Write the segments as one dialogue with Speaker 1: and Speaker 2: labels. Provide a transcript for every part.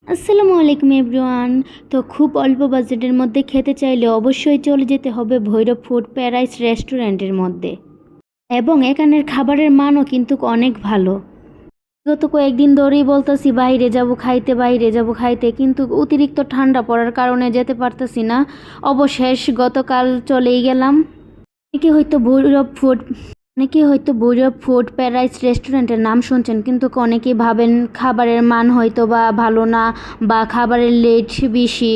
Speaker 1: আসসালামু আলাইকুম এভরিওয়ান। তো খুব অল্প বাজেটের মধ্যে খেতে চাইলে অবশ্যই চলে যেতে হবে ভৈরব ফুড প্যারাডাইস রেস্টুরেন্টের মধ্যে। এবং এখানের খাবারের মানও কিন্তু অনেক ভালো। গত কয়েকদিন ধরেই বলতেছি বাইরে যাব খাইতে, কিন্তু অতিরিক্ত ঠান্ডা পড়ার কারণে যেতে পারতেছি না। অবশেষ গতকাল চলেই গেলাম। অনেকে হয়তো ভৈরব ফুড প্যারাডাইস রেস্টুরেন্টের নাম শুনছেন, কিন্তু অনেকেই ভাবেন খাবারের মান হয়তো বা ভালো না, বা খাবারের লেট বেশি।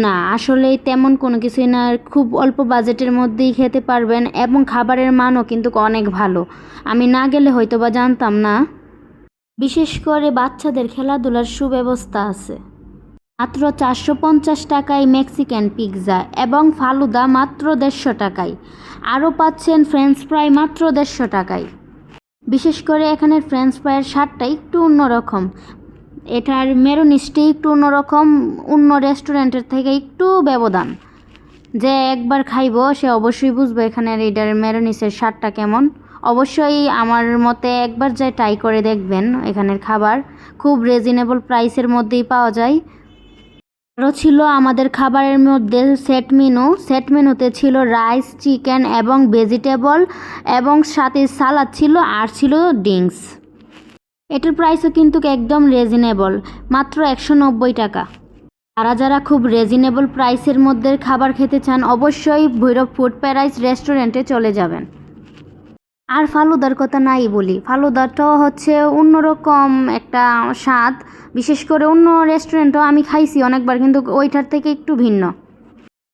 Speaker 1: না, আসলে তেমন কোনো কিছুই না। খুব অল্প বাজেটের মধ্যেই খেতে পারবেন এবং খাবারের মানও কিন্তু অনেক ভালো। আমি না গেলে হয়তো বা জানতাম না। বিশেষ করে বাচ্চাদের খেলাধুলার সুব্যবস্থা আছে। মাত্র 450 টাকায় মেক্সিকান পিৎজা এবং ফালুদা মাত্র 150 টাকায়। আরও পাচ্ছেন ফ্রেঞ্চ ফ্রাই মাত্র 150 টাকায়। বিশেষ করে এখানের ফ্রেঞ্চ ফ্রাইয়ের স্বাদটা একটু অন্যরকম। এটার মেয়োনিজটা একটু অন্যরকম, অন্য রেস্টুরেন্টের থেকে একটু ব্যবধান। যে একবার খাইব সে অবশ্যই বুঝবে এখানের এটার মেয়োনিজের স্বাদটা কেমন। অবশ্যই আমার মতে একবার যাই ট্রাই করে দেখবেন। এখানের খাবার খুব রিজনেবল প্রাইসের মধ্যেই পাওয়া যায়। আরও ছিল আমাদের খাবারের মধ্যে সেট মেনুতে ছিল রাইস, চিকেন এবং ভেজিটেবল, এবং সাথে সালাদ ছিল, আর ছিল ড্রিঙ্কস। এটার প্রাইসও কিন্তু একদম রিজনেবল, মাত্র 190 টাকা। যারা খুব রিজনেবল প্রাইসের মধ্যে খাবার খেতে চান অবশ্যই ভৈরব ফুড প্যারাডাইস রেস্টুরেন্টে চলে যাবেন। আর ফালুদার কথা নাই বলি, ফালুদাটাও হচ্ছে অন্যরকম একটা স্বাদ। বিশেষ করে অন্য রেস্টুরেন্টও আমি খাইছি অনেকবার, কিন্তু ওইটার থেকে একটু ভিন্ন।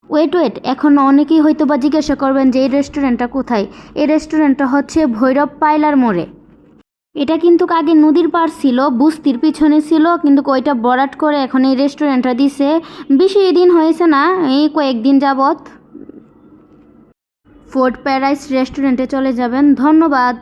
Speaker 1: ওয়েট, এখন অনেকেই হয়তো বা জিজ্ঞাসা করবেন যে এই রেস্টুরেন্টটা কোথায়। এই রেস্টুরেন্টটা হচ্ছে ভৈরব পাইলার মোড়ে। এটা কিন্তু আগে নদীর পাড় ছিল, বুস্তির পিছনে ছিল, কিন্তু ওইটা ভরাট করে এখন এই রেস্টুরেন্টটা দিছে। বেশি দিন হয়েছে না, এই কয়েকদিন যাবত। ফুড প্যারাডাইস রেস্টুরেন্টে চলে যাবেন। ধন্যবাদ।